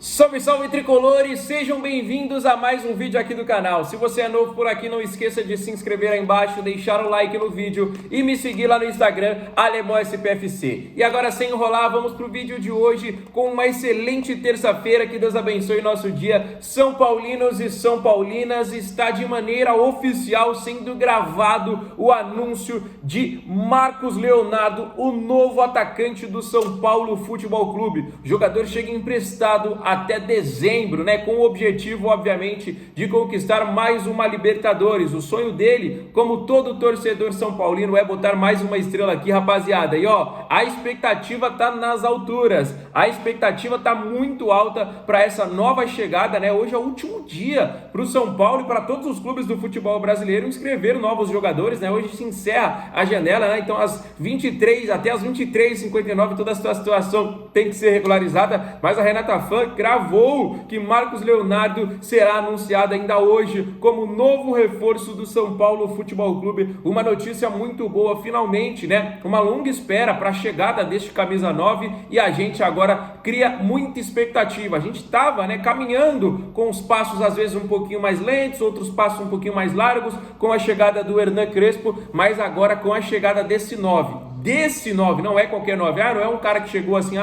Salve, salve tricolores, sejam bem-vindos a mais um vídeo aqui do canal. Se você é novo por aqui, não esqueça de se inscrever aí embaixo, deixar o like no vídeo e me seguir lá no Instagram, AlemãoSPFC. E agora, sem enrolar, vamos pro vídeo de hoje com uma excelente terça-feira, que Deus abençoe nosso dia. São Paulinos e São Paulinas, está de maneira oficial sendo gravado o anúncio de Marcos Leonardo, o novo atacante do São Paulo Futebol Clube. O jogador chega emprestado até dezembro, né, com o objetivo, obviamente, de conquistar mais uma Libertadores. O sonho dele, como todo torcedor são paulino, é botar mais uma estrela aqui, rapaziada. E ó, a expectativa tá nas alturas, a expectativa tá muito alta para essa nova chegada, né? Hoje é o último dia para o São Paulo e para todos os clubes do futebol brasileiro inscrever novos jogadores, né? Hoje se encerra a janela, né? Então até as 23h59 toda essa situação tem que ser regularizada, mas a Renata Fã cravou que Marcos Leonardo será anunciado ainda hoje como novo reforço do São Paulo Futebol Clube. Uma notícia muito boa, finalmente, né? Uma longa espera para a chegada deste camisa 9 e a gente agora cria muita expectativa. A gente estava, né, caminhando com os passos às vezes um pouquinho mais lentos, outros passos um pouquinho mais largos com a chegada do Hernan Crespo, mas agora com a chegada desse 9. Desse 9, não é qualquer 9, não é um cara que chegou assim,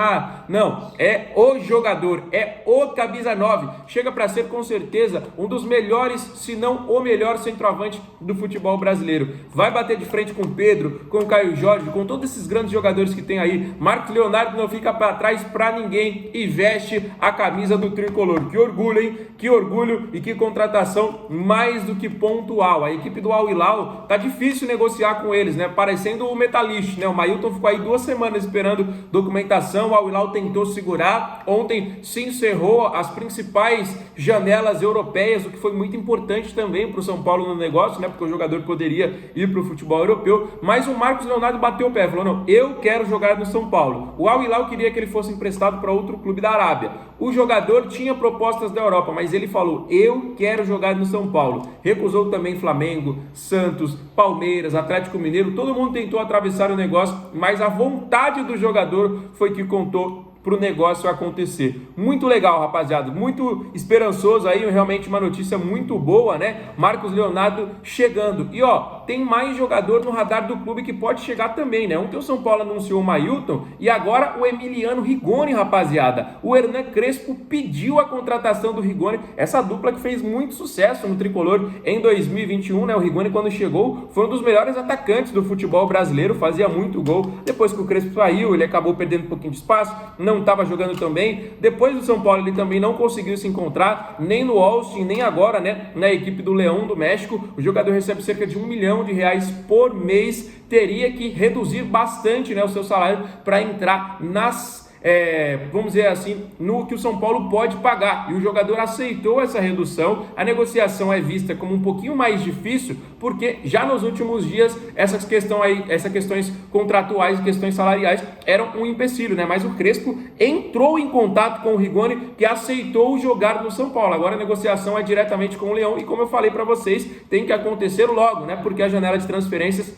não, é o jogador, é o camisa 9, chega para ser com certeza um dos melhores, se não o melhor centroavante do futebol brasileiro, vai bater de frente com o Pedro, com o Caio Jorge, com todos esses grandes jogadores que tem aí. Marcos Leonardo não fica para trás para ninguém e veste a camisa do tricolor. Que orgulho, hein? Que orgulho e que contratação mais do que pontual. A equipe do Al Hilal tá difícil negociar com eles, né? Parecendo o Metalist, né? O Mailton ficou aí 2 semanas esperando documentação, o Al Hilal tentou segurar, ontem se encerrou as principais janelas europeias, o que foi muito importante também para o São Paulo no negócio, né? Porque o jogador poderia ir para o futebol europeu, mas o Marcos Leonardo bateu o pé, falou, não, eu quero jogar no São Paulo. O Al Hilal queria que ele fosse emprestado para outro clube da Arábia. O jogador tinha propostas da Europa, mas ele falou, eu quero jogar no São Paulo. Recusou também Flamengo, Santos, Palmeiras, Atlético Mineiro, todo mundo tentou atravessar o negócio, mas a vontade do jogador foi que contou para o negócio acontecer. Muito legal, rapaziada, muito esperançoso aí, realmente uma notícia muito boa, né? Marcos Leonardo chegando. E ó, tem mais jogador no radar do clube que pode chegar também, né? Ontem o São Paulo anunciou o Mailton e agora o Emiliano Rigoni, rapaziada. O Hernan Crespo pediu a contratação do Rigoni, essa dupla que fez muito sucesso no tricolor em 2021, né? O Rigoni, quando chegou, foi um dos melhores atacantes do futebol brasileiro, fazia muito gol. Depois que o Crespo saiu, ele acabou perdendo um pouquinho de espaço, não estava jogando tão bem. Depois do São Paulo ele também não conseguiu se encontrar, nem no Austin, nem agora, né, na equipe do Leão do México. O jogador recebe cerca de R$1 milhão por mês, teria que reduzir bastante, né, o seu salário para entrar vamos dizer assim, no que o São Paulo pode pagar, e o jogador aceitou essa redução. A negociação é vista como um pouquinho mais difícil, porque já nos últimos dias essas questões contratuais e questões salariais eram um empecilho, né? Mas o Crespo entrou em contato com o Rigoni, que aceitou jogar no São Paulo. Agora a negociação é diretamente com o Leão, e como eu falei para vocês, tem que acontecer logo, né? Porque a janela de transferências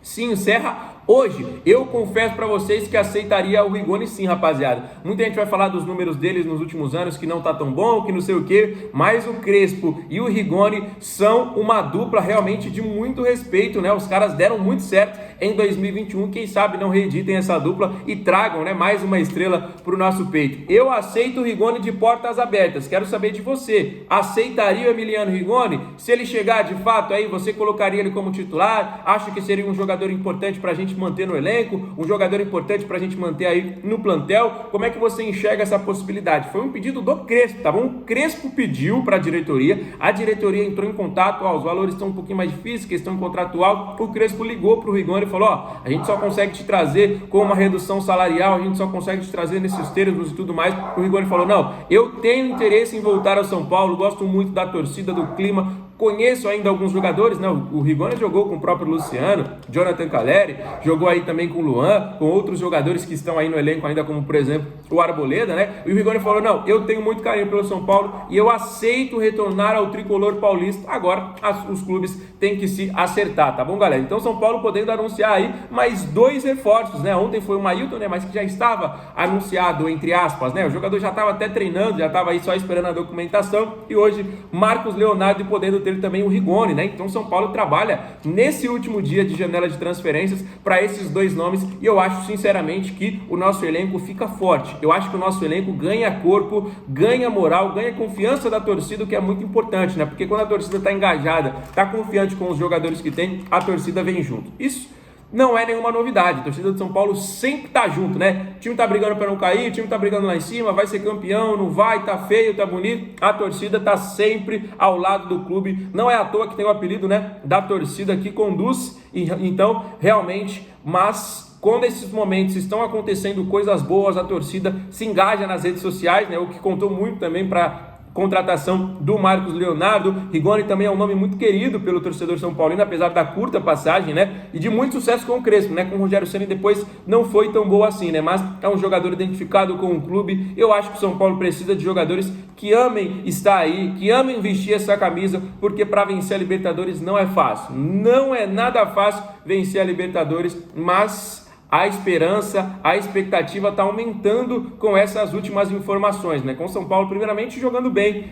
se encerra hoje. Eu confesso para vocês que aceitaria o Rigoni sim, rapaziada. Muita gente vai falar dos números deles nos últimos anos, que não tá tão bom, que não sei o que, mas o Crespo e o Rigoni são uma dupla realmente de muito respeito, né? Os caras deram muito certo em 2021, quem sabe não reeditem essa dupla e tragam, né, mais uma estrela pro nosso peito. Eu aceito o Rigoni de portas abertas. Quero saber de você, aceitaria o Emiliano Rigoni? Se ele chegar de fato aí, você colocaria ele como titular? Acha que seria um jogador importante pra gente manter no elenco, um jogador importante pra gente manter aí no plantel? Como é que você enxerga essa possibilidade? Foi um pedido do Crespo, tá bom? O Crespo pediu para a diretoria entrou em contato, os valores estão um pouquinho mais difíceis, questão contratual. O Crespo ligou pro Rigoni e falou, a gente só consegue te trazer com uma redução salarial, a gente só consegue te trazer nesses termos e tudo mais. O Rigoni falou, não, eu tenho interesse em voltar ao São Paulo, gosto muito da torcida, do clima, conheço ainda alguns jogadores, né? O Rigoni jogou com o próprio Luciano, Jonathan Calleri, jogou aí também com o Luan, com outros jogadores que estão aí no elenco ainda, como por exemplo o Arboleda, né? E o Rigoni falou, não, eu tenho muito carinho pelo São Paulo e eu aceito retornar ao tricolor paulista. Agora os clubes têm que se acertar, tá bom, galera? Então São Paulo podendo anunciar aí mais 2 reforços, né? Ontem foi o Mailton, né? Mas que já estava anunciado, entre aspas, né? O jogador já estava até treinando, já estava aí só esperando a documentação, e hoje Marcos Leonardo, e podendo ter também o Rigoni, né? Então São Paulo trabalha nesse último dia de janela de transferências para esses 2 nomes, e eu acho sinceramente que o nosso elenco fica forte. Eu acho que o nosso elenco ganha corpo, ganha moral, ganha confiança da torcida, o que é muito importante, né? Porque quando a torcida está engajada, está confiante com os jogadores que tem, a torcida vem junto. Isso não é nenhuma novidade, a torcida de São Paulo sempre tá junto, né? O time tá brigando para não cair, o time tá brigando lá em cima, vai ser campeão, não vai, tá feio, tá bonito. A torcida tá sempre ao lado do clube, não é à toa que tem o apelido, né, da torcida que conduz, então, realmente, mas quando esses momentos estão acontecendo coisas boas, a torcida se engaja nas redes sociais, né? O que contou muito também para contratação do Marcos Leonardo. Rigoni também é um nome muito querido pelo torcedor são paulino, apesar da curta passagem, né? E de muito sucesso com o Crespo, né? Com o Rogério Ceni depois não foi tão boa assim, né? Mas é um jogador identificado com o clube. Eu acho que o São Paulo precisa de jogadores que amem estar aí, que amem vestir essa camisa, porque para vencer a Libertadores não é fácil. Não é nada fácil vencer a Libertadores, mas a esperança, a expectativa está aumentando com essas últimas informações, né? Com o São Paulo, primeiramente, jogando bem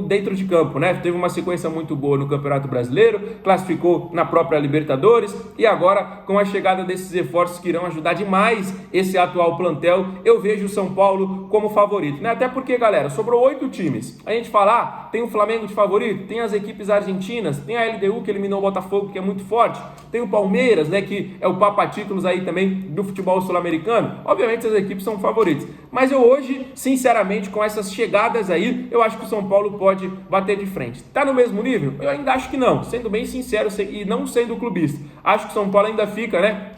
dentro de campo, né? Teve uma sequência muito boa no Campeonato Brasileiro, classificou na própria Libertadores, e agora, com a chegada desses reforços que irão ajudar demais esse atual plantel, eu vejo o São Paulo como favorito, né? Até porque, galera, sobrou 8 times. A gente fala, tem o Flamengo de favorito, tem as equipes argentinas, tem a LDU que eliminou o Botafogo, que é muito forte, tem o Palmeiras, né? Que é o papa títulos aí também do futebol sul-americano. Obviamente essas equipes são favoritas, mas eu hoje, sinceramente, com essas chegadas aí, eu acho que o São Paulo pode bater de frente. Tá no mesmo nível? Eu ainda acho que não, sendo bem sincero e não sendo clubista. Acho que o São Paulo ainda fica, né?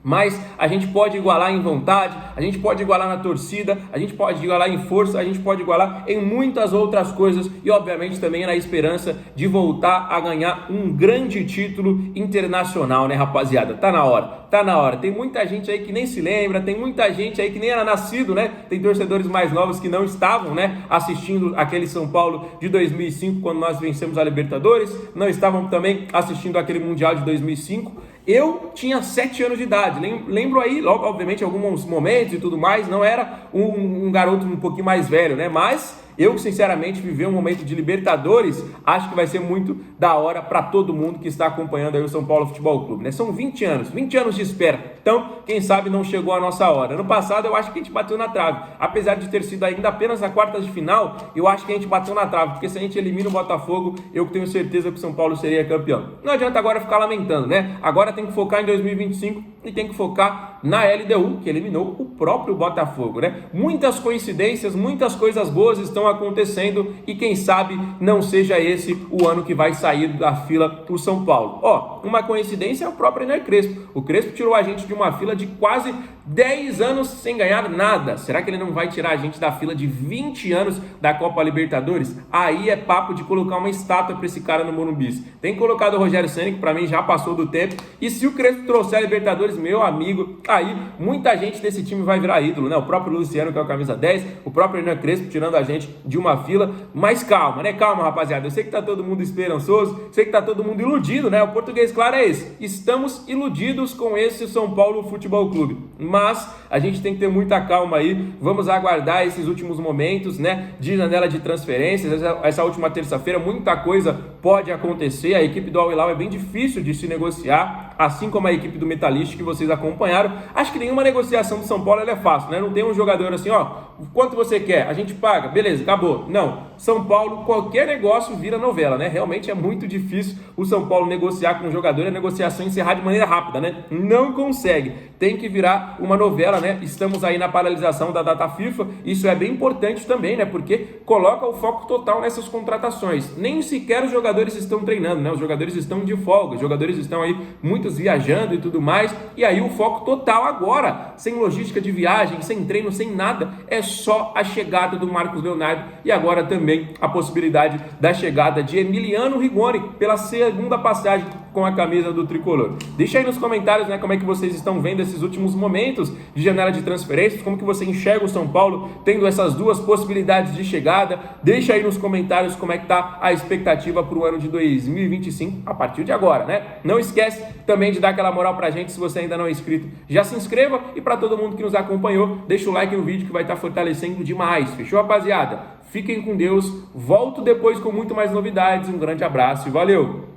Mas a gente pode igualar em vontade, a gente pode igualar na torcida, a gente pode igualar em força, a gente pode igualar em muitas outras coisas e obviamente também na esperança de voltar a ganhar um grande título internacional, né, rapaziada? Tá na hora, tá na hora. Tem muita gente aí que nem se lembra, tem muita gente aí que nem era nascido, né? Tem torcedores mais novos que não estavam, né, assistindo aquele São Paulo de 2005 quando nós vencemos a Libertadores, não estavam também assistindo aquele Mundial de 2005. Eu tinha 7 anos de idade, lembro aí, logo, obviamente, alguns momentos e tudo mais, não era um garoto um pouquinho mais velho, né? Mas eu, sinceramente, viver um momento de Libertadores, acho que vai ser muito da hora para todo mundo que está acompanhando aí o São Paulo Futebol Clube, né? São 20 anos de espera, então, quem sabe não chegou a nossa hora. Ano passado, eu acho que a gente bateu na trave, apesar de ter sido ainda apenas na quartas de final, eu acho que a gente bateu na trave, porque se a gente elimina o Botafogo, eu tenho certeza que o São Paulo seria campeão. Não adianta agora ficar lamentando, né? Agora tem que focar em 2025 e tem que focar na LDU, que eliminou o próprio Botafogo, né? Muitas coincidências, muitas coisas boas estão acontecendo e quem sabe não seja esse o ano que vai sair da fila o São Paulo. Ó, uma coincidência é o próprio Hernan Crespo. O Crespo tirou a gente de uma fila de quase 10 anos sem ganhar nada. Será que ele não vai tirar a gente da fila de 20 anos da Copa Libertadores? Aí é papo de colocar uma estátua para esse cara no Morumbi. Tem colocado o Rogério Ceni, que para mim já passou do tempo, e se o Crespo trouxer a Libertadores, meu amigo, aí muita gente desse time vai virar ídolo, né? O próprio Luciano, que é o camisa 10, o próprio Hernan Crespo tirando a gente de uma fila, mas calma, né? Calma, rapaziada, eu sei que tá todo mundo esperançoso, sei que tá todo mundo iludido, né? O português claro é esse, estamos iludidos com esse São Paulo Futebol Clube, mas a gente tem que ter muita calma aí, vamos aguardar esses últimos momentos, né? De janela de transferências, essa última terça-feira, muita coisa pode acontecer, a equipe do Al Hilal é bem difícil de se negociar, assim como a equipe do Metalist que vocês acompanharam. Acho que nenhuma negociação do São Paulo é fácil, né? Não tem um jogador assim, ó, quanto você quer? A gente paga, beleza, acabou. Não, São Paulo, qualquer negócio vira novela, né? Realmente é muito difícil o São Paulo negociar com um jogador e a negociação encerrar de maneira rápida, né? Não consegue, tem que virar uma novela, né? Estamos aí na paralisação da data FIFA, isso é bem importante também, né? Porque coloca o foco total nessas contratações. Nem sequer os jogadores estão treinando, né? Os jogadores estão de folga, os jogadores estão aí, muitos muitos viajando e tudo mais, e aí o foco total agora, sem logística de viagem, sem treino, sem nada, é só a chegada do Marcos Leonardo e agora também a possibilidade da chegada de Emiliano Rigoni pela segunda passagem com a camisa do Tricolor. Deixa aí nos comentários, né, como é que vocês estão vendo esses últimos momentos de janela de transferências, como que você enxerga o São Paulo tendo essas duas possibilidades de chegada. Deixa aí nos comentários como é que tá a expectativa para o ano de 2025 a partir de agora, né? Não esquece também de dar aquela moral pra gente, se você ainda não é inscrito, já se inscreva, e para todo mundo que nos acompanhou, deixa o like no vídeo que vai estar fortalecendo demais. Fechou, rapaziada? Fiquem com Deus, volto depois com muito mais novidades, um grande abraço e valeu!